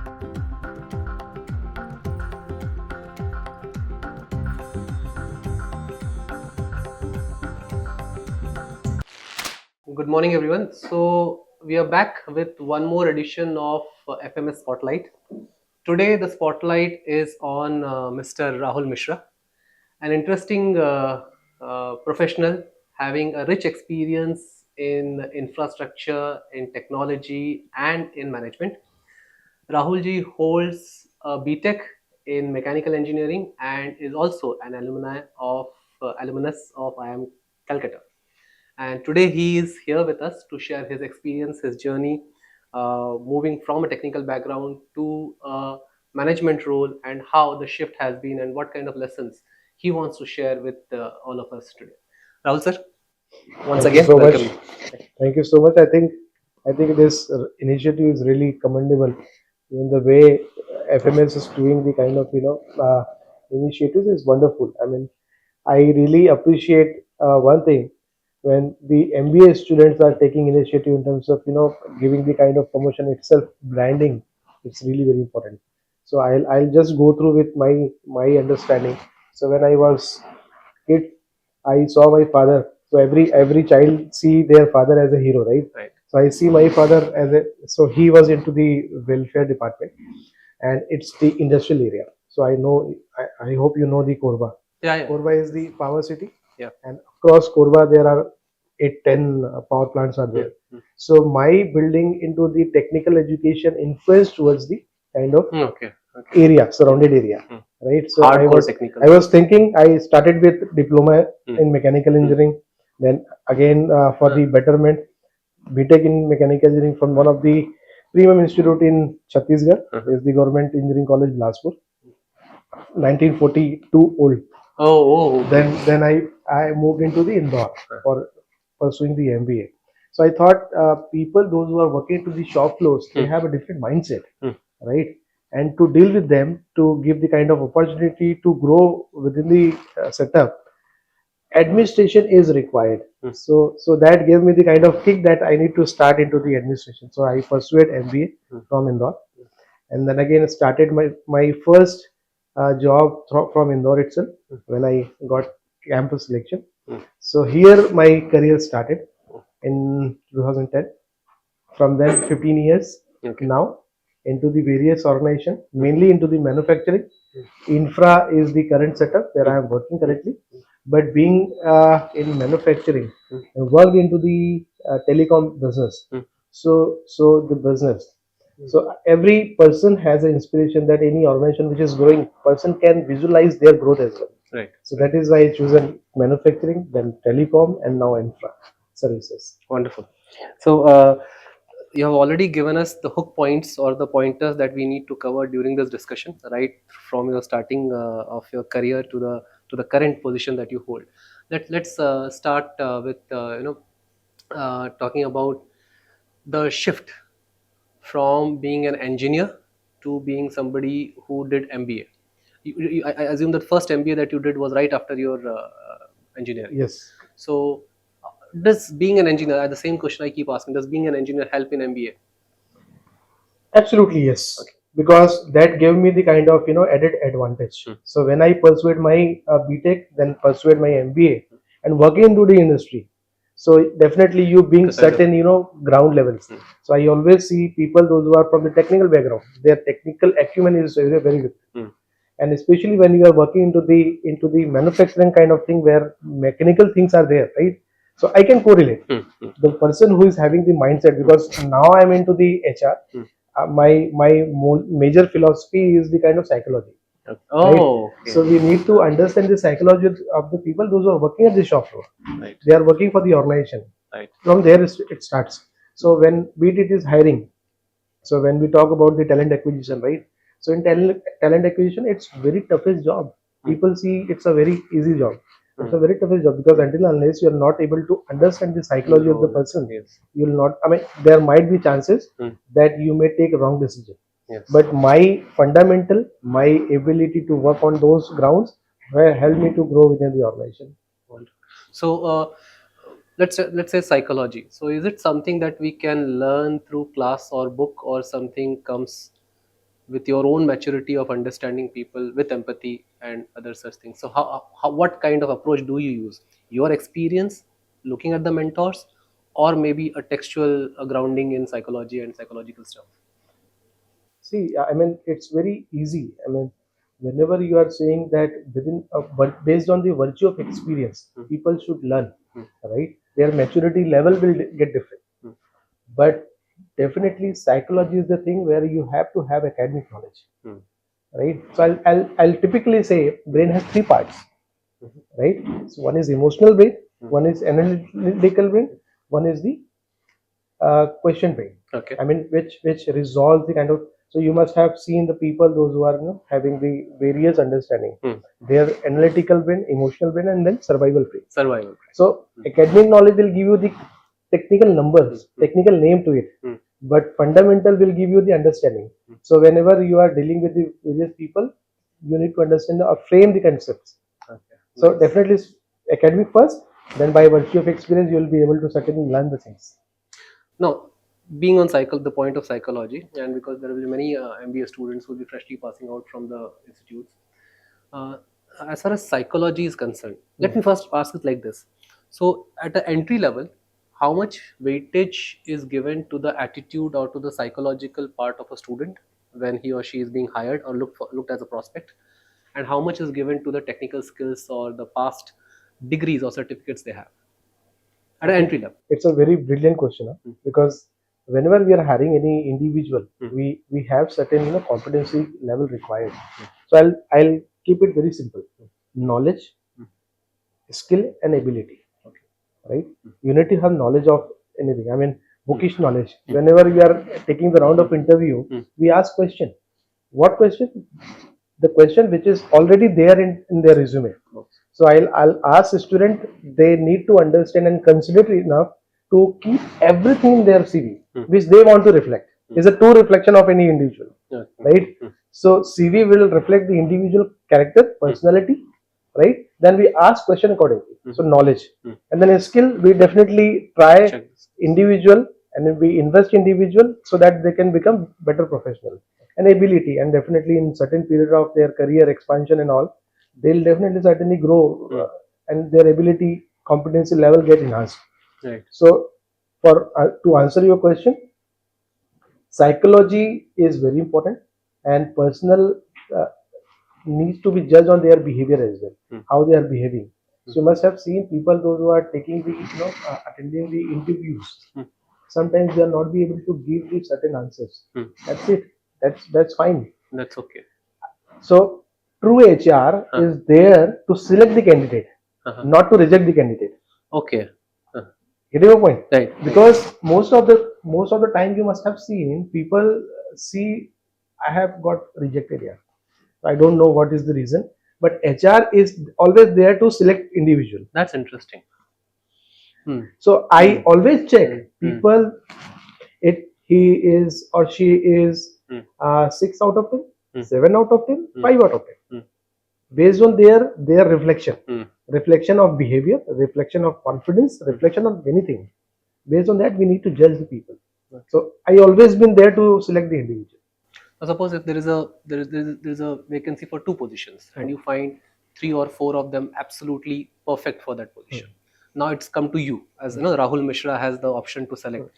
Good morning, everyone. So, we are back with one more edition of FMS Spotlight. Today, the spotlight is on Mr. Rahul Mishra, an interesting professional having a rich experience in infrastructure, in technology, and in management. Rahul ji holds a BTech in mechanical engineering and is also an alumnus of IIM Calcutta. And today he is here with us to share his experience, his journey, moving from a technical background to a management role, and how the shift has been, and what kind of lessons he wants to share with all of us today. Rahul sir, once Thank you again, so much. welcome you. Thank you so much. I think this initiative is really commendable. In the way FMS is doing the kind of initiatives is wonderful. I mean, I really appreciate one thing when the MBA students are taking initiative in terms of giving the kind of promotion itself, branding. It's really very important. So I'll just go through with my understanding. So when I was kid, I saw my father. So every child see their father as a hero, right? Right. So I see my father as a, so he was into the welfare department, and it's the industrial area. So I know, I hope you know the Korba. Yeah, yeah. Korba is the power city, Yeah. and across Korba there are 8 10 power plants are there. So my building into the technical education influenced towards the kind of Okay. Okay. area, surrounded area, right? So Hardcore technical. I was thinking, I started with diploma in mechanical engineering, then again for the betterment, BTech in mechanical engineering from one of the premium institute in Chhattisgarh, is the Government Engineering College Bilaspur, 1942 old. Oh, okay. Then I moved into the Indore for pursuing the MBA. So I thought people, those who are working to the shop floors, they have a different mindset, right? And to deal with them, to give the kind of opportunity to grow within the setup, administration is required. So that gave me the kind of kick that I need to start into the administration. So I pursued MBA from Indore, and then again started my first job from Indore itself when I got campus selection. So here my career started in 2010. From then 15 years now into the various organization, mainly into the manufacturing. Infra is the current setup where I am working currently. But being in manufacturing, I worked into the telecom business. So the business. So every person has an inspiration that any organization which is growing, person can visualize their growth as well. Right. So that is why I chosen manufacturing, then telecom, and now infra services. Wonderful. So, you have already given us the hook points or the pointers that we need to cover during this discussion, right? From your starting of your career to the current position that you hold. Let's start with talking about the shift from being an engineer to being somebody who did MBA. I assume that first MBA that you did was right after your engineering. Yes. So, does being an engineer, the same question I keep asking, does being an engineer help in MBA? Absolutely, yes. Okay. Because that gave me the kind of added advantage. So when I pursued my BTech, then pursued my MBA, and working into the industry, so definitely you being The kind of- certain ground levels. So I always see people those who are from the technical background, their technical acumen is very very good. And especially when you are working into the manufacturing kind of thing where mechanical things are there, right? So I can correlate the person who is having the mindset, because now I'm into the HR. My major philosophy is the kind of psychology, Okay. right? Oh, okay. So we need to understand the psychology of the people those who are working at the shop floor. Right. They are working for the organization. Right. From there it starts. So when it is hiring, so when we talk about the talent acquisition, right? So in talent acquisition, it's very toughest job. People see it's a very easy job. It's a very toughest job, because until unless you are not able to understand the psychology of the person, Yes. you will not. I mean, there might be chances that you may take a wrong decision. Yes. But my fundamental, my ability to work on those grounds, helped me to grow within the organization. So, let's say psychology. So, is it something that we can learn through class or book, or something comes with your own maturity of understanding people with empathy and other such things. So how what kind of approach do you use? Your experience looking at the mentors, or maybe a textual grounding in psychology and psychological stuff? See, I mean, it's very easy. I mean, whenever you are saying that but based on the virtue of experience, Hmm. people should learn, Hmm. right? Their maturity level will get different. Hmm. But definitely, psychology is the thing where you have to have academic knowledge, Hmm. right? So I'll typically say brain has three parts, Mhm. right? So one is emotional brain, Hmm. one is analytical brain, one is the question brain. Okay. I mean, which resolves the kind of. So you must have seen the people, those who are having the various understanding. Hmm. Their analytical brain, emotional brain, and then survival brain. Survival. So Hmm. academic knowledge will give you the technical numbers, Hmm. technical name to it, Hmm. but fundamental will give you the understanding. Hmm. So whenever you are dealing with the various people, you need to understand or frame the concepts. Okay. So Nice. definitely academic first, then by virtue of experience, you will be able to certainly learn the things. Now, being on cycle, the point of psychology, and because there will be many MBA students who will be freshly passing out from the institutes, uh, as far as psychology is concerned, let me first ask it like this. So, at the entry level, how much weightage is given to the attitude or to the psychological part of a student when he or she is being hired or looked as a prospect, and how much is given to the technical skills or the past degrees or certificates they have at I an think entry level? it's a very brilliant question, huh? Because whenever we are hiring any individual, Mm. we have certain competency level required. So I'll keep it very simple: knowledge, Mm. skill, and ability. Okay. Right? You need to have knowledge of anything. I mean, Mm. bookish knowledge. Whenever we are taking the round of interview, Mm. we ask question. What question? The question which is already there in their resume. So I'll ask the student, they need to understand and consider enough to keep everything in their CV which they want to reflect. Is a true reflection of any individual, right? So CV will reflect the individual character, personality, right? Then we ask question accordingly. So knowledge, and then a skill, we definitely try individual, and then we invest individual so that they can become better professional. And ability, and definitely in certain period of their career expansion and all, they'll definitely certainly grow, and their ability competency level get enhanced. Right. So for to answer your question, psychology is very important, and personal uh, needs to be judged on their behavior as well, how they are behaving. So you must have seen people, those who are taking the attending the interviews, sometimes they are not be able to give the certain answers. That's it. That's fine. That's okay. So true HR is there to select the candidate, not to reject the candidate. Okay. Getting your point? Right. Because most of the time you must have seen people see, I have got rejected here. I don't know what is the reason, but HR is always there to select individual. That's interesting. So I always check people. It he is or she is 6 out of 10, 7 out of 10, 5 out of 10, based on their reflection of behavior, reflection of confidence, reflection of anything. Based on that, we need to judge the people. So I always been there to select the individual. Now, suppose if there is a vacancy for two positions, and you find three or four of them absolutely perfect for that position. Now it's come to you, as Rahul Mishra has the option to select.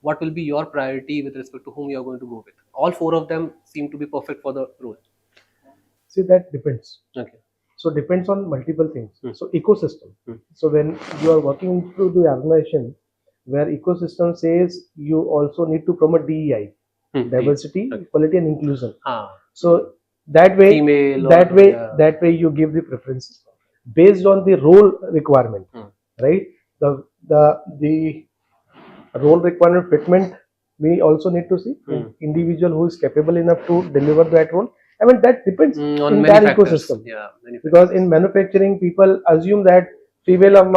What will be your priority with respect to whom you are going to go with? All four of them seem to be perfect for the role. See, that depends. Okay. So depends on multiple things. So ecosystem. So when you are working through the organization, where ecosystem says you also need to promote DEI, diversity, equality, and inclusion. So that way, Female that way you give the preferences based on the role requirement, right? The role requirement fitment, we also need to see individual who is capable enough to deliver that role. I mean, that depends on many entire factors. ecosystem. Yeah, many Because in manufacturing, people assume that female are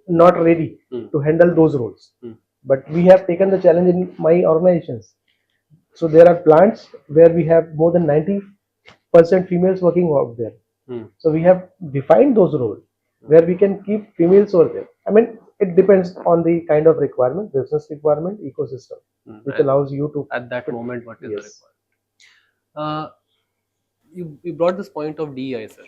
not ready to handle those roles. But we have taken the challenge in my organizations. So there are plants where we have more than 90% females working out there. So we have defined those roles where we can keep females over there. I mean, it depends on the kind of requirement, business requirement, ecosystem, which allows you to at that moment what is the requirement. Uh, you brought this point of DEI, sir,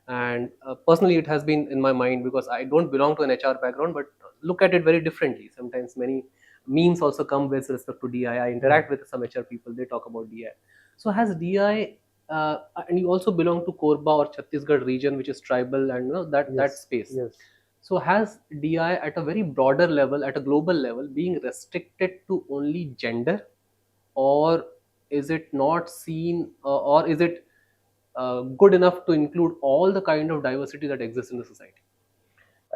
and personally, it has been in my mind because I don't belong to an HR background, but look at it very differently. Sometimes many memes also come with respect to DEI. I interact with some HR people; they talk about DEI. So has DEI, and you also belong to Korba or Chhattisgarh region, which is tribal, and that Yes, space. yes. So has DI at a very broader level, at a global level, being restricted to only gender, or is it not seen, or is it good enough to include all the kind of diversity that exists in the society?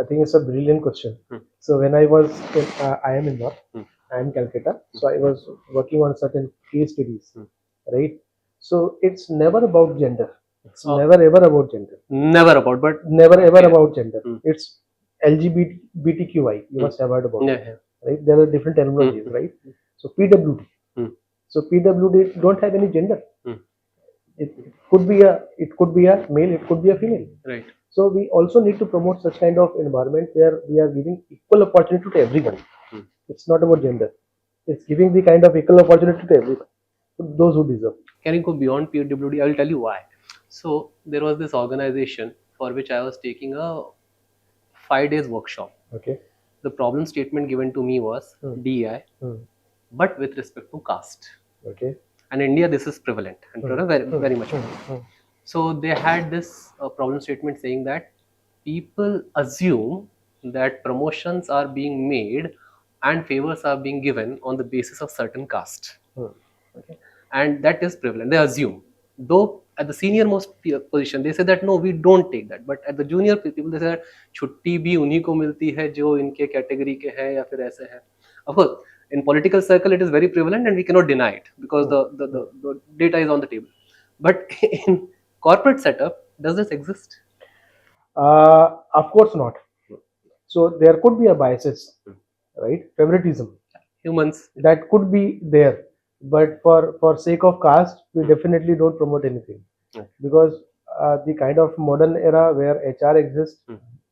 I think it's a brilliant question. Hmm. So when I was in, I am in North, Hmm. I am Calcutta. So I was working on certain case studies, Hmm. right? So it's never about gender. It's Uh, never ever about gender. Never about, but Never ever okay. about gender. Hmm. It's LGBTQI. You must have heard about Yeah, it, yeah. right? There are different terminologies, Hmm. right? So PWD. Hmm. So PWD don't have any gender. Hmm. It could be a male, it could be a female. Right. So we also need to promote such kind of environment where we are giving equal opportunity to everyone. Hmm. It's not about gender. It's giving the kind of equal opportunity to everyone, to those who deserve. Can you go beyond PWD? I will tell you why. So there was this organization for which I was taking a 5 days workshop. Okay. The problem statement given to me was Hmm. DEI, Hmm. but with respect to caste. Okay. And in India, this is prevalent and Hmm. very much Hmm. prevalent. Hmm. So they had this problem statement saying that people assume that promotions are being made and favors are being given on the basis of certain caste, Hmm. Okay. and that is prevalent. They assume, though at the senior most position they say that no, we don't take that, but at the junior people they say that छुट्टी भी उन्हीं को मिलती है जो इनके category के हैं या फिर ऐसे हैं. Of course, in political circle it is very prevalent and we cannot deny it because Hmm. the data is on the table. But in corporate setup, does this exist? Of course not. So there could be a biases, right? Favoritism Humans. that could be there, but for sake of caste, we definitely don't promote anything. Okay. Because the kind of modern era where HR exists,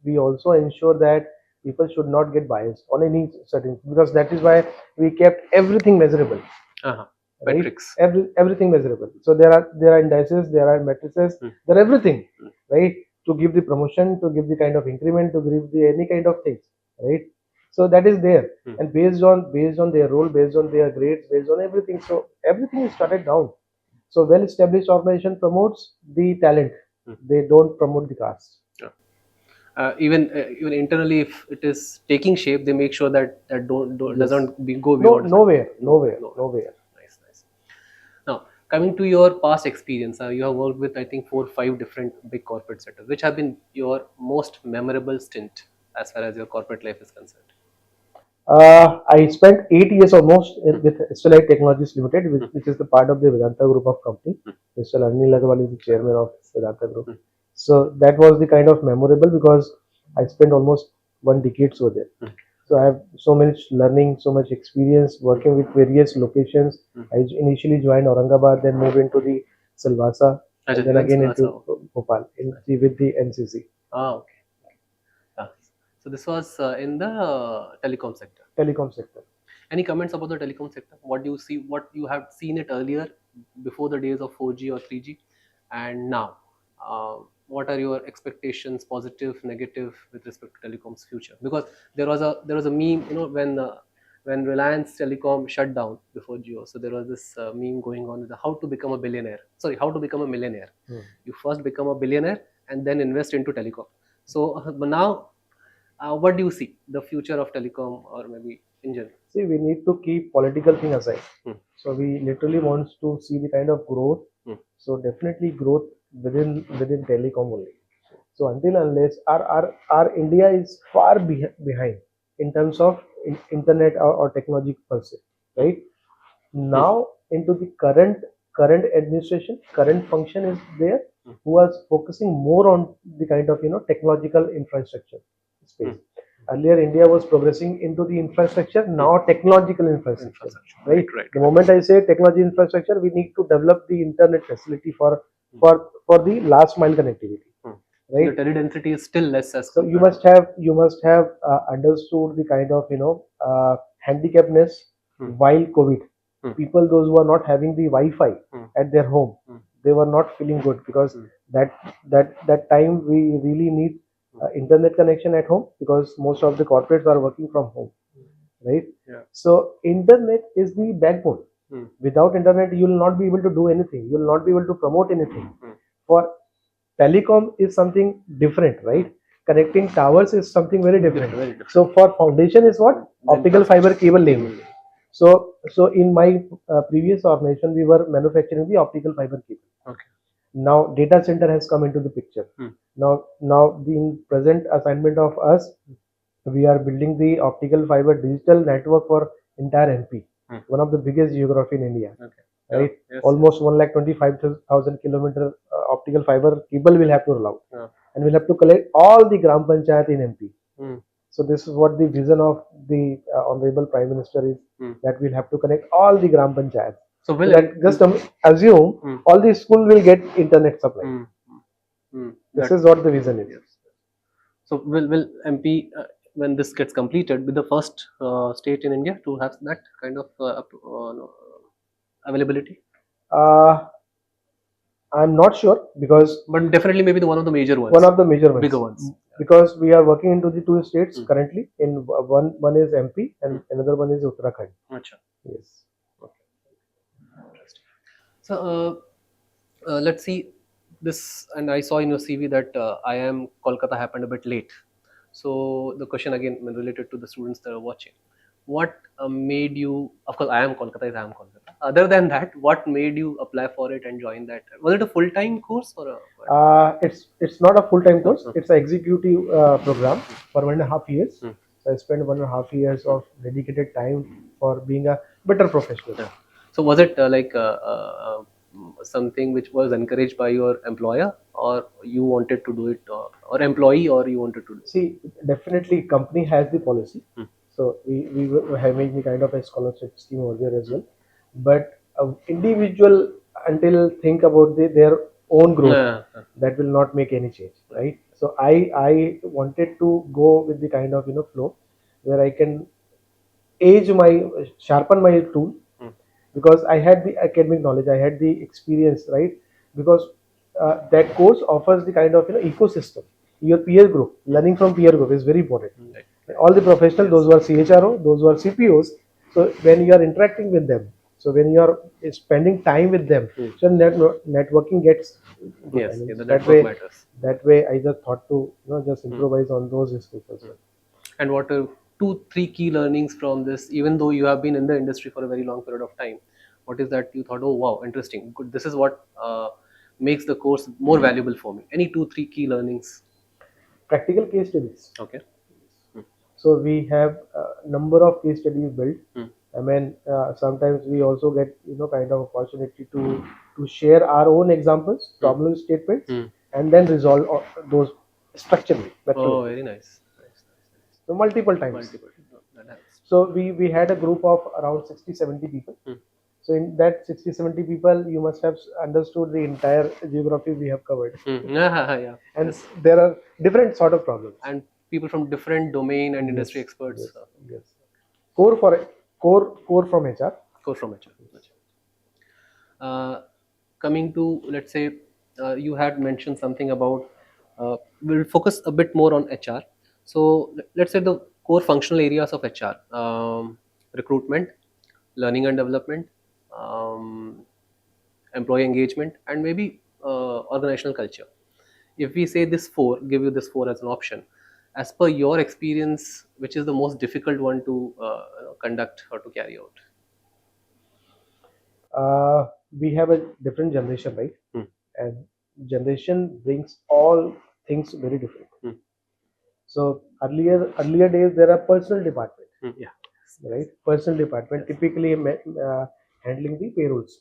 we also ensure that people should not get biased on any certain, because that is why we kept everything measurable, Uh-huh. right? Metrics. Everything measurable. So there are indices, there are matrices, there are everything, right? To give the promotion, to give the kind of increment, to give the any kind of things, right? So that is there, and based on their role, based on their grades, based on everything. So everything is started down. So well-established organization promotes the talent. They don't promote the caste. Yeah. Even internally, if it is taking shape, they make sure that don't Yes. doesn't go No, beyond a certain. nowhere, nowhere, No. nowhere. Nice, nice. Now, coming to your past experience, you have worked with I think 4 or 5 different big corporate setups. Which have been your most memorable stint as far as your corporate life is concerned? I spent 8 years almost with Stellite Technologies Limited, which is the part of the Vedanta Group of company. Mr. Anil Agarwal is the chairman of Vedanta Group. So that was the kind of memorable because I spent almost 1 decade over there. So I have so much learning, so much experience working with various locations. I initially joined Aurangabad, then moved into the Silvassa, and then again into Bhopal with the NCC. Ah, okay. Yeah. So this was in the telecom sector. Telecom sector. Any comments about the telecom sector? What do you see? What you have seen it earlier, before the days of 4G or 3G, and now? What are your expectations, positive, negative, with respect to telecom's future? Because there was a meme, when Reliance Telecom shut down before Jio. So there was this meme going on with how to become a billionaire. Sorry, how to become a millionaire. You first become a billionaire and then invest into telecom. So but now, what do you see the future of telecom, or maybe in general? See, we need to keep political thing aside. So we literally want to see the kind of growth. So definitely growth within telecom only. So until unless our India is far behind in terms of internet or technology per se, right? Now into the current administration, current function is there, who are focusing more on the kind of technological infrastructure space. Earlier, India was progressing into the infrastructure, now technological infrastructure. Right? The moment I say technology infrastructure, we need to develop the internet facility for the last mile connectivity. Right? The tele-density is still less as So you must have understood the kind of handicapness while COVID. people those who are not having the Wi-Fi at their home, they were not feeling good because that that time we really need internet connection at home because most of the corporates are working from home, right? Yeah. So internet is the backbone. Without internet, you will not be able to do anything. You will not be able to promote anything. For telecom is something different, right? Connecting towers is something very different. Very different. So for foundation is what? Optical fiber cable laying. So in my previous organization, we were manufacturing the optical fiber cable. Okay. Now data center has come into the picture. Now the present assignment of us, we are building the optical fiber digital network for entire MP, one of the biggest geography in India. Okay. Right? Yes, Almost 1,25,000 kilometer optical fiber cable will have to roll out, and we'll have to collect all the gram panchayat in MP. So this is what the vision of the honorable Prime Minister is, that we'll have to connect all the gram panchayats. So So that just assume all the school will get internet supply. This is what the vision is. So will MP when this gets completed be the first state in India to have that kind of availability? I'm not sure because But definitely maybe the one of the major ones. one of the major ones, bigger ones. Because we are working into the two states currently. In one is MP and another one is Uttarakhand. Achha. Yes. So let's see this, and I saw in your CV that IIM Kolkata happened a bit late. So the question again related to the students that are watching, what made you? Of course, IIM Kolkata is IIM Kolkata. Other than that, what made you apply for it and join that? Was it a full-time course or a? It's not a full-time course. It's an executive program for 1.5 years. So I spent 1.5 years of dedicated time for being a better professional. Yeah. So was it something which was encouraged by your employer, or you wanted to do it, or employee, or you wanted to do it? See, definitely company has the policy. So we were having the kind of a scholarship scheme over there as well. But individual until think about their own growth, that will not make any change, right? So I wanted to go with the kind of flow where I can sharpen my tool, because I had the academic knowledge, I had the experience, right? Because that course offers the kind of ecosystem. Your peer group, learning from peer group is very important. All the professionals, those who are CHRO, those who are CPOs. So when you are interacting with them, so when you are spending time with them, so networking gets good. Yes, I mean, the that network way, matters. that way, I just thought to just improvise on those skills as well. And what are 2-3 key learnings from this? Even though you have been in the industry for a very long period of time, what is that you thought? Oh wow, interesting. Good. This is what makes the course more valuable for me. Any 2-3 key learnings? Practical case studies. Okay. So we have a number of case studies built. I mean, sometimes we also get kind of opportunity to share our own examples, problem statements, and then resolve those structurally. Oh, very nice. So multiple times. That helps. So we had a group of around 60-70 people. So in that 60-70 people, you must have understood the entire geography we have covered. Yeah. And there are different sort of problems. And people from different domain and industry experts. Yes. Core from HR. Core from HR. Coming to, let's say, you had mentioned something about, we'll focus a bit more on HR. So let's say the core functional areas of HR, recruitment, learning and development, employee engagement, and maybe organizational culture. If we say this four, give you this four as an option, as per your experience, which is the most difficult one to conduct or to carry out? We have a different generation, right? And generation brings all things very different. So earlier days there are personal department, right? Personal department typically handling the payrolls,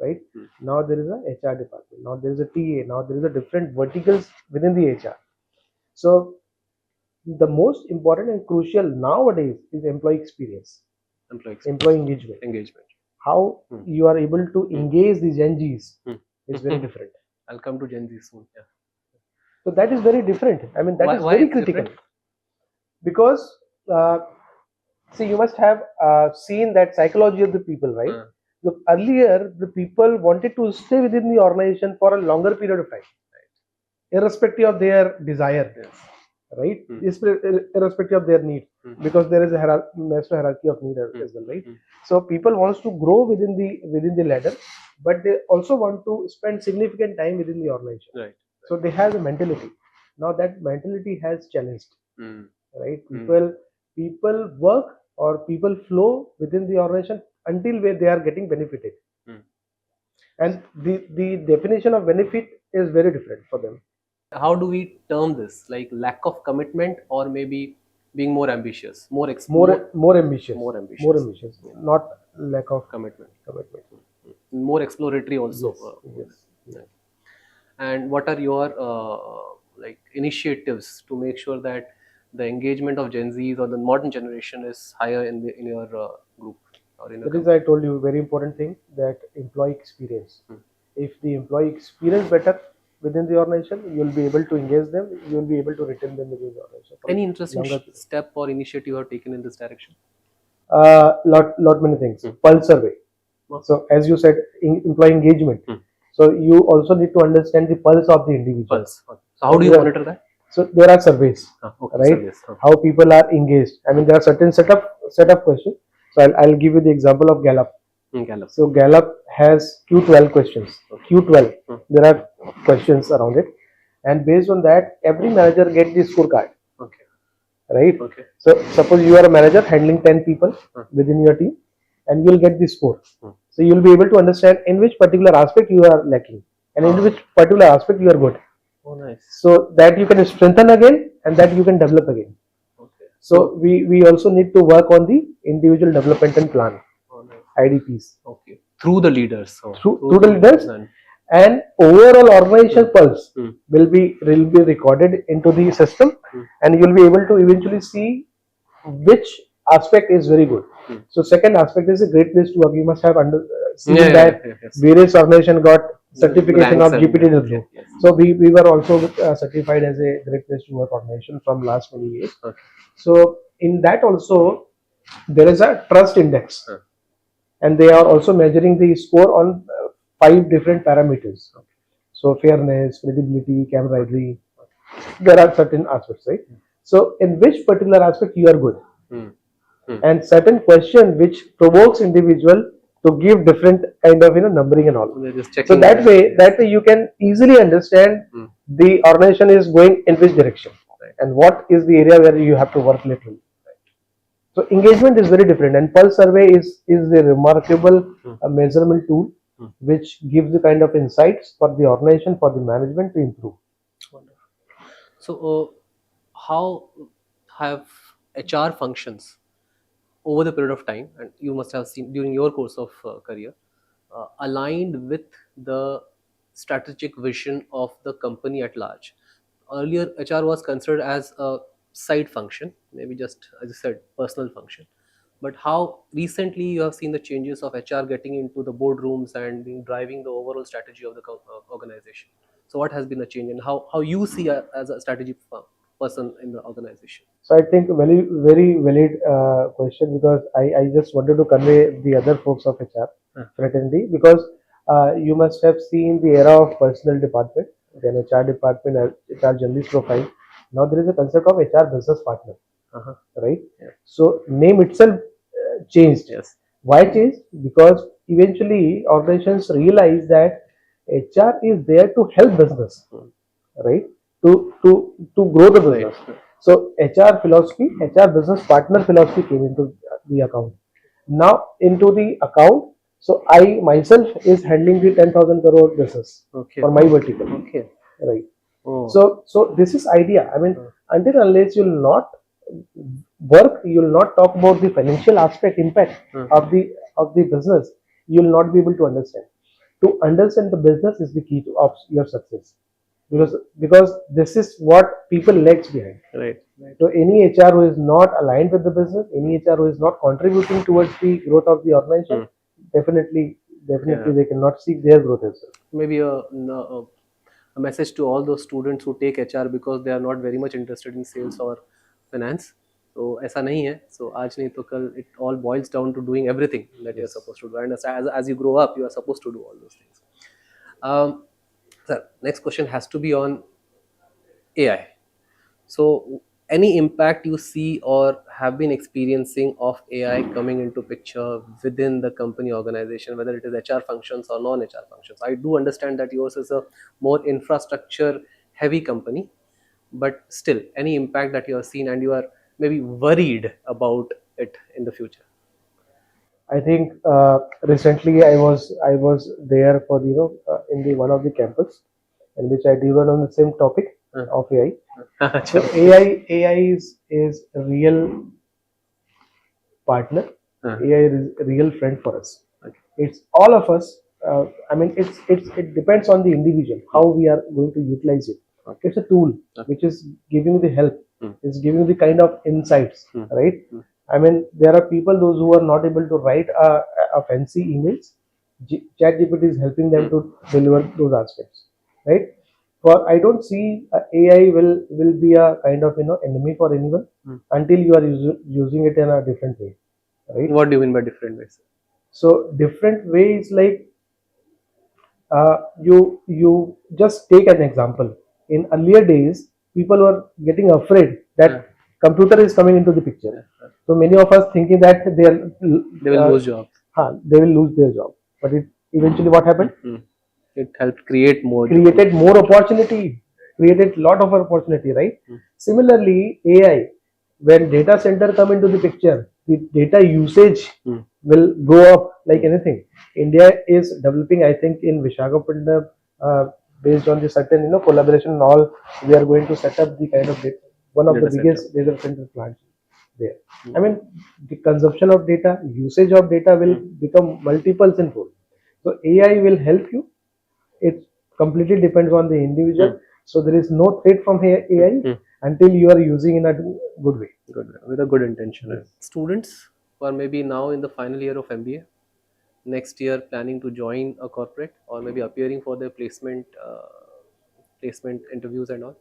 right? Now there is a HR department. Now there is a TA. Now there is a different verticals within the HR. So the most important and crucial nowadays is employee experience, employee engagement. How you are able to engage the Gen Zs is very different. I'll come to Gen Z soon. Yeah. So that is very different. I mean, that is very critical. Because See, you must have seen that psychology of the people, right? So earlier, the people wanted to stay within the organization for a longer period of time, irrespective of their desire, Yes. right? Irrespective of their need, because there is a master hierarchy of need as well, right? So people wants to grow within the ladder, but they also want to spend significant time within the organization. Right. So they have a mentality. Now that mentality has challenged, right? People work or people flow within the organization until where they are getting benefited, and the definition of benefit is very different for them. How do we term this? Like lack of commitment, or maybe being more ambitious, More ambitious, more ambitious, not lack of commitment, commitment. more exploratory also. Yes, yes. Right. And what are your like initiatives to make sure that the engagement of Gen Zs or the modern generation is higher in your group or in your That is, company? I told you, a very important thing, that employee experience. If the employee experience better within the organization, you will be able to engage them, you will be able to retain them within the organization for Any interesting longer period. step or initiative you have taken in this direction? Lot many things. Pulse survey. So as you said, employee engagement. So you also need to understand the pulse of the individual. Pulse. So how do you monitor that? So there are surveys, Okay, right? surveys. How people are engaged. I mean, there are certain set of questions. So I'll give you the example of Gallup. Gallup. So Gallup has Q12 questions. Q12. There are questions around it, and based on that, every manager gets the scorecard. Okay. Right. Okay. So suppose you are a manager handling 10 people within your team, and you'll get the score. So you'll be able to understand in which particular aspect you are lacking, and in which particular aspect you are good. Oh, nice. So that you can strengthen again, and that you can develop again. Okay. So we also need to work on the individual development plan, IDPs. Okay. Through the leaders. Through the leaders, and overall organization pulse will be recorded into the system, and you'll be able to eventually see which aspect is very good. So second aspect is a great place to work. You must have seen that various organizations got certification of GPTW. So we were also certified as a great place to work organization from last many years. So in that also there is a trust index, and they are also measuring the score on 5 different parameters. So fairness, credibility, camaraderie. There are certain aspects, right? So in which particular aspect you are good, and certain question which provokes individual to give different kind of numbering and all. So that way you can easily understand the organization is going in which direction, and what is the area where you have to work literally. So engagement is very different, and pulse survey is a remarkable measurement tool which gives the kind of insights for the organization, for the management to improve. So how have HR functions over the period of time, and you must have seen during your course of career, aligned with the strategic vision of the company at large? Earlier, HR was considered as a side function, maybe just, as you said, personal function. But how recently you have seen the changes of HR getting into the boardrooms and driving the overall strategy of the organization? So what has been the change, and how you see as a strategy person in the organization? So I think very valid question, because I just wanted to convey the other folks of HR fraternity, because you must have seen the era of personal department, then HR department, HR journalist profile. Now there is a concept of HR business partner, right? Yeah. So name itself changed. Yes. Why changed? Because eventually organizations realize that HR is there to help business, right? To grow the business. Right. So HR philosophy, HR business partner philosophy came into the account. Now into the account, so I myself is handling the 10,000 crore business for my vertical. Okay. Right. So this is idea. I mean, until unless you will not work, you will not talk about the financial aspect impact of the business. You will not be able to understand. To understand the business is the key of your success, because this is what people lags behind. Right. So any HR who is not aligned with the business, any HR who is not contributing towards the growth of the organization, definitely they cannot seek their growth as well. Maybe a message to all those students who take HR because they are not very much interested in sales or finance. तो ऐसा नहीं है. So आज नहीं तो कल it all boils down to doing everything that you're Yes. supposed to do, and as you grow up you are supposed to do all those things. Sir, next question has to be on AI. So, any impact you see or have been experiencing of AI coming into picture within the company organization, whether it is HR functions or non-HR functions? I do understand that yours is a more infrastructure heavy company, but still, any impact that you have seen and you are maybe worried about it in the future? I think recently I was there for in the one of the campus in which I delivered on the same topic of AI. So Achha. AI is a real partner. Uh, AI is a real friend for us. okay. It's all of us. I mean, it depends on the individual how we are going to utilize it. Okay. It's a tool Okay. which is giving you the help. Mm. It's giving you the kind of insights, Mm. right? Mm. I mean, there are people those who are not able to write a fancy emails. ChatGPT is helping them to deliver those aspects, right? For I don't see AI will be a kind of enemy for anyone Mm. until you are using it in a different way, right? What do you mean by different ways? So different ways like you just take an example. In earlier days, people were getting afraid that Yeah. computer is coming into the picture. Yeah. So many of us thinking that They will lose jobs. they will lose their job. But it eventually what happened? Mm. It helped create more jobs. Created more opportunity, created lot of opportunity, right? Similarly, AI, when data center come into the picture, the data usage will go up like anything. India is developing, I think, in Vishakhapatnam, based on the certain collaboration and all. We are going to set up the kind of one of the Data center. biggest data center plants there. I mean, the consumption of data, usage of data will become multiples in fold. So AI will help you. It completely depends on the individual. So there is no threat from AI until you are using in a good way. Good, with a good intention. Yes. Students who are maybe now in the final year of MBA, next year planning to join a corporate or maybe appearing for their placement interviews and all.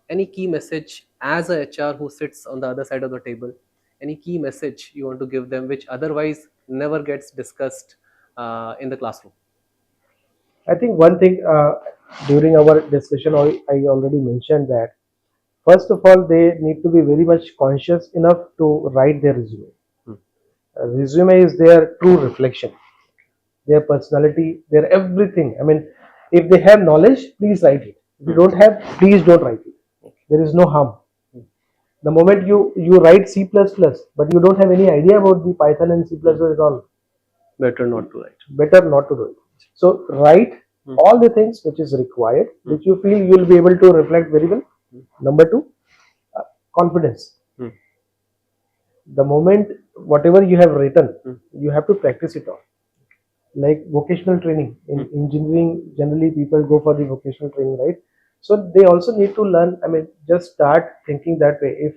Any key message as a HR who sits on the other side of the table? Any key message you want to give them, which otherwise never gets discussed in the classroom? I think one thing during our discussion, I already mentioned that first of all, they need to be very much conscious enough to write their resume. Resume is their true reflection, their personality, their everything. I mean, if they have knowledge, please write it. If you don't have, please don't write it. There is no harm. The moment you write C++, but you don't have any idea about the Python and C++ at all, Better not to write. better not to do it. So write all the things which is required, which you feel you will be able to reflect very well. Number two, confidence. The moment whatever you have written, you have to practice it on. Like vocational training in engineering, generally people go for the vocational training, right? So they also need to learn. I mean, just start thinking that way. If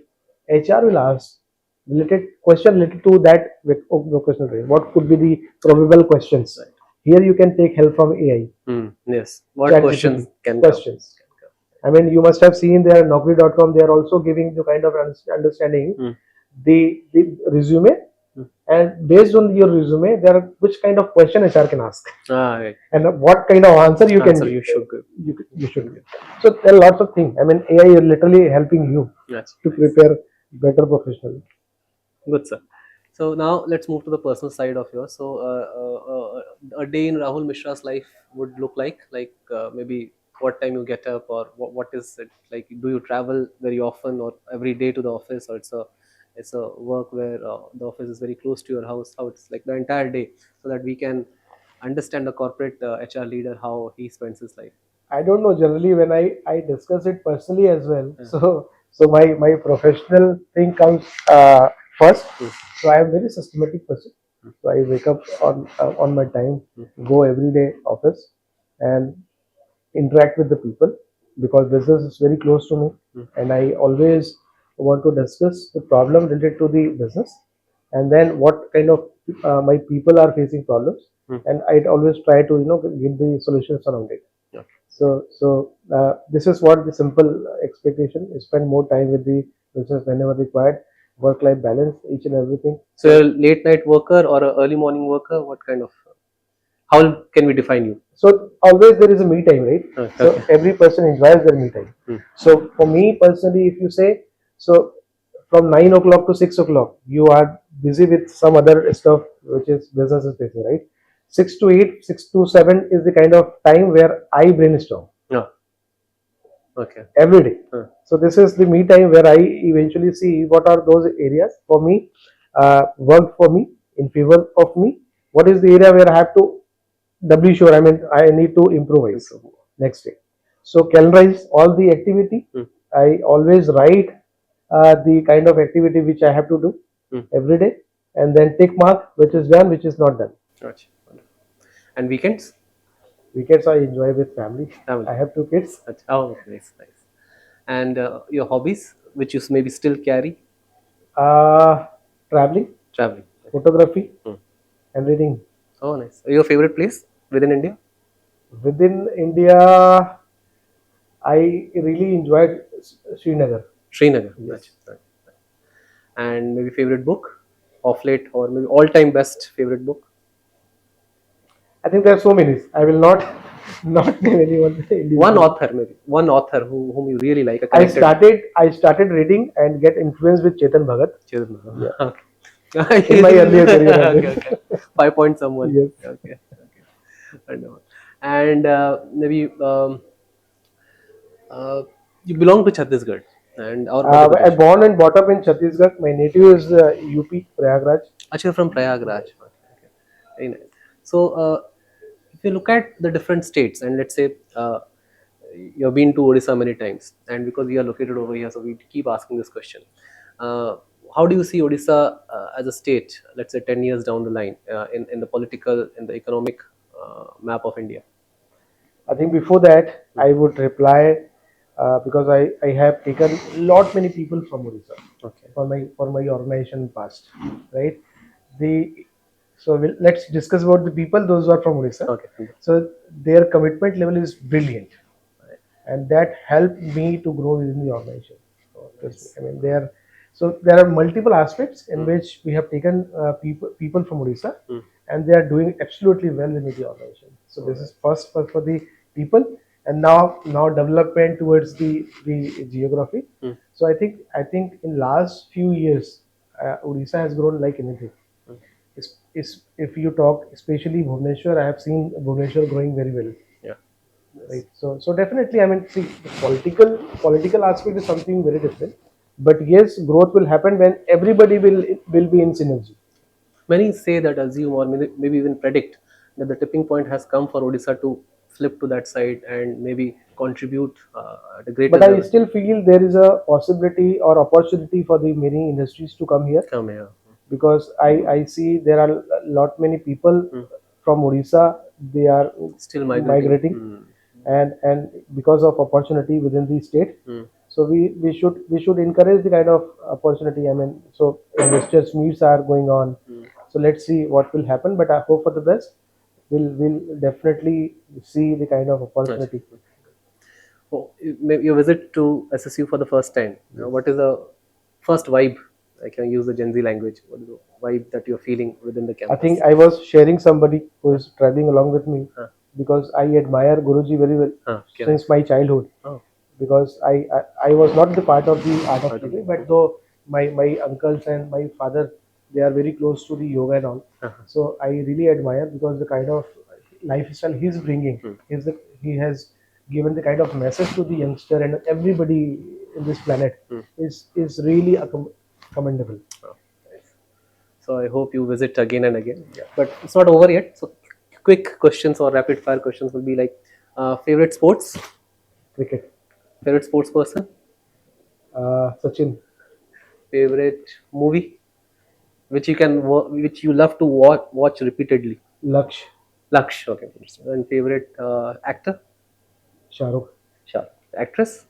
HR will ask related question related to that vocational training, what could be the probable questions? Right. Here you can take help from AI. Yes. What ChatGPT questions can questions. I mean, you must have seen there Naukri.com. They are also giving the kind of understanding the resume, and based on your resume, there are which kind of question HR can ask, Right. and what kind of answer you can Answer give. you should give. You should give. So there are lots of things. I mean, AI is literally helping you That's to nice. prepare better professional. Good, sir. So now let's move to the personal side of yours. So a day in Rahul Mishra's life would look like maybe what time you get up, or what is it like? Do you travel very often or every day to the office, or it's a work where the office is very close to your house? How it's like the entire day, so that we can understand the corporate HR leader how he spends his life. I don't know. Generally, when I discuss it personally as well, so my professional thing comes first. So I am very systematic person. So I wake up on my time, go every day office, and interact with the people because business is very close to me, and I always want to discuss the problem related to the business, and then what kind of my people are facing problems, and I'd always try to give the solutions around it. Okay. So this is what the simple expectation is: spend more time with the business whenever required. work-life balance, each and everything. So you're a late night worker or a early morning worker? What kind of? How can we define you? So always there is a me time, right? Okay. So every person enjoys their me time. So for me personally, if you say, so from 9 o'clock to 6 o'clock, you are busy with some other stuff which is business is facing, right? 6 to 8, 6 to 7 is the kind of time where I brainstorm Yeah. Okay. every day. So this is the me time where I eventually see what are those areas for me, work for me in favor of me. What is the area where I have to doubly sure? I mean, I need to improvise next day. So calendarize all the activity. I always write the kind of activity which I have to do every day, and then tick mark which is done, which is not done. Gotcha. And weekends? Weekends I enjoy with family. Family. I have 2 kids. Oh, nice, nice. And your hobbies, which you maybe still carry? Traveling, Traveling. photography, and reading. Oh, nice. Your favorite place within India? Within India, I really enjoyed Srinagar. Srinagar. Yes. Gotcha. And maybe favorite book of late, or maybe all-time best favorite book? I think there are so many. I will not not name anyone One individually. author, maybe one author whom you really like. A I connected. started reading and get influenced with Chetan Bhagat. Chetan. Yeah. Okay. In my earlier career as Okay, well. okay. 5 point someone. Yes. Okay, okay. Wonderful. And maybe uh, you belong to Chhattisgarh and or Madhya I Pradesh. born and brought up in Chhattisgarh. My native is UP, Prayagraj. Actually, from Prayagraj. Okay. Very nice. So, if you look at the different states, and let's say you've been to Odisha many times, and because we are located over here, so we keep asking this question. Uh, how do you see Odisha as a state, let's say 10 years down the line, in the political, in the economic map of India? I think before that, I would reply because I have taken lot many people from Odisha Okay. for my organization past, right? The so let's discuss about the people those who are from Odisha. Okay. So their commitment level is brilliant, and that helped me to grow within the organization. So, I mean, there are multiple aspects in which we have taken people from Odisha, and they are doing absolutely well in the organization. So this is first for the people, and now development towards the geography. So I think in last few years, Odisha has grown like anything. Is if you talk especially Bhubaneswar, I have seen Bhubaneswar growing very well. Yeah. Right. So definitely, I mean, see, the political aspect is something very different. But yes, growth will happen when everybody will be in synergy. Many say that, assume, or maybe even predict that the tipping point has come for Odisha to flip to that side and maybe contribute at a greater But I level. still feel there is a possibility or opportunity for the many industries to come here, Come here. because I see there are a lot many people from Odisha. They are Still migrating. migrating, and because of opportunity within the state. So we should encourage the kind of opportunity. I mean, so investors meets are going on. So let's see what will happen. But I hope for the best. We'll definitely see the kind of opportunity. Oh, you visit to SSU for the first time. What is the first vibe? I can use the Gen Z language. What is the vibe that you're feeling within the I campus? think I was sharing somebody who is traveling along with me, because I admire Guruji very well Okay. since my childhood. Oh. Because I was not the part of the art of yoga, but though my uncles and my father, they are very close to the yoga and all. So I really admire, because the kind of lifestyle he's bringing is that he has given the kind of message to the youngster and everybody in this planet is really commendable. Oh, nice. So I hope you visit again and again. Yeah. But it's not over yet. So quick questions or rapid fire questions will be like favorite sports, Cricket. favorite sports person, Sachin. favorite movie which which you love to watch repeatedly. Laksh. Laksh. Okay. And favorite actor, Shahrukh. sure. Actress.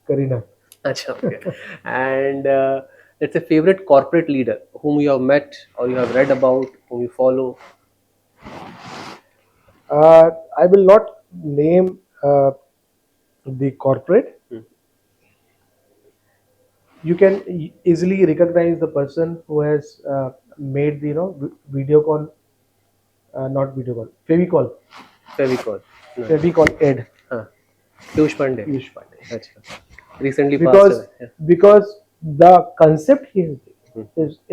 Karina. Acha, okay. And let's say favorite corporate leader whom you have met or you have read about, whom you follow. I will not name the corporate. you can easily recognize the person who has made the video call, not video call, Fevicol, Fevicol. No. Fevicol ad. Huh. Piyush Pandey. Piyush Pandey. Acha. Recently passed because away. Yeah. because the concept here Hmm.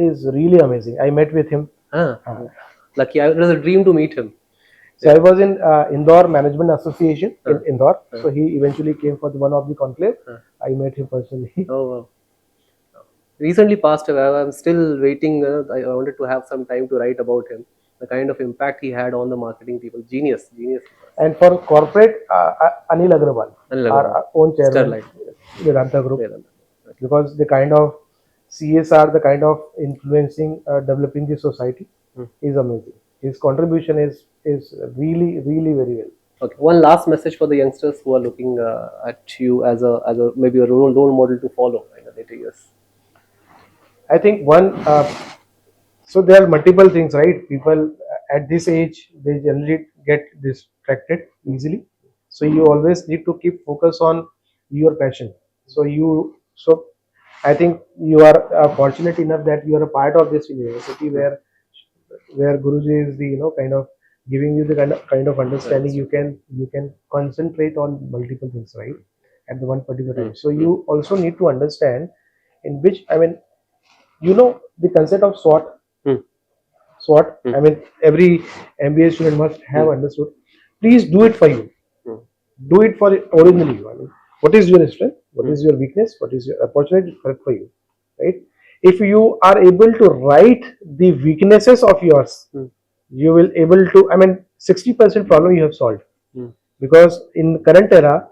is really amazing. I met with him. Ah. Uh, Lucky. It was a dream to meet him. so I was in Indore Management Association in Huh. Indore. Huh. So he eventually came for one of the conclave. Huh. I met him personally. Oh, wow. Recently passed away. I'm still waiting. I wanted to have some time to write about him. The kind of impact he had on the marketing people. Genius. Genius. And for corporate, Anil Agrawal, Anil our Agarwal. own chairman, Sterlite. Vedanta Group, Vedanta. because the kind of CSR, the kind of influencing, developing the society Hmm. is amazing. His contribution is really, really very well. Okay. One last message for the youngsters who are looking at you as a maybe a role model to follow in the later years. I think one, so there are multiple things, right? People at this age, they generally get distracted easily. So you always need to keep focus on your passion. So I think you are fortunate enough that you are a part of this university where Guruji is the kind of giving you the kind of understanding. You can concentrate on multiple things, right, at the one particular time. So you also need to understand in which, I mean, the concept of SWOT. Hmm. SWOT. Hmm. I mean, every MBA student must have understood. Please do it for you. Hmm. Do it for originally you. I mean, what is your strength? What is your weakness? What is your opportunity for you? Right? If you are able to write the weaknesses of yours, Hmm. you will able to. I mean, 60% problem you have solved, Hmm. because in current era,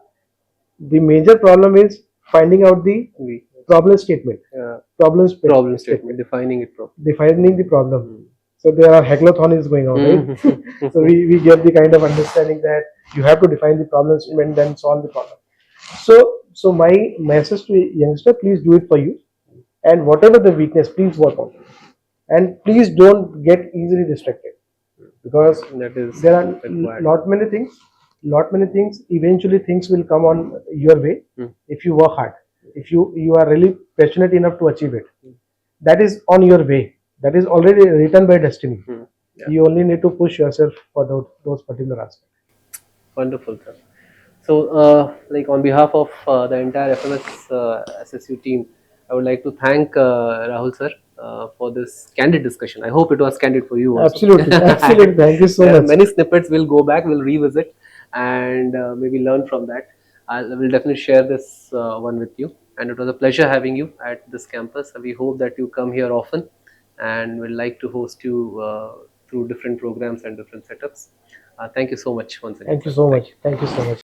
the major problem is finding out the We problem statement, problem statement, defining it properly. defining the problem. Hmm. So there are hackathon is going on, right? So we get the kind of understanding that you have to define the problem statement, then solve the problem. So my message to youngster, please do it for you, and whatever the weakness, please work on, and please don't get easily distracted, because That is there are required. lot many things. Eventually, things will come on your way Hmm. if you work hard. If you are really passionate enough to achieve it, that is on your way. That is already written by destiny. Hmm. Yeah. You only need to push yourself for those particular aspects. Wonderful, sir. So, like on behalf of the entire FMS SSU team, I would like to thank Rahul sir for this candid discussion. I hope it was candid for you also. Absolutely, absolutely. Thank you so There are much. many snippets. We'll go back, we'll revisit, and maybe learn from that. I will definitely share this one with you. And it was a pleasure having you at this campus. We hope that you come here often, and we'd like to host you through different programs and different setups. Thank you so much once again. Thank you so much. Thank you so much.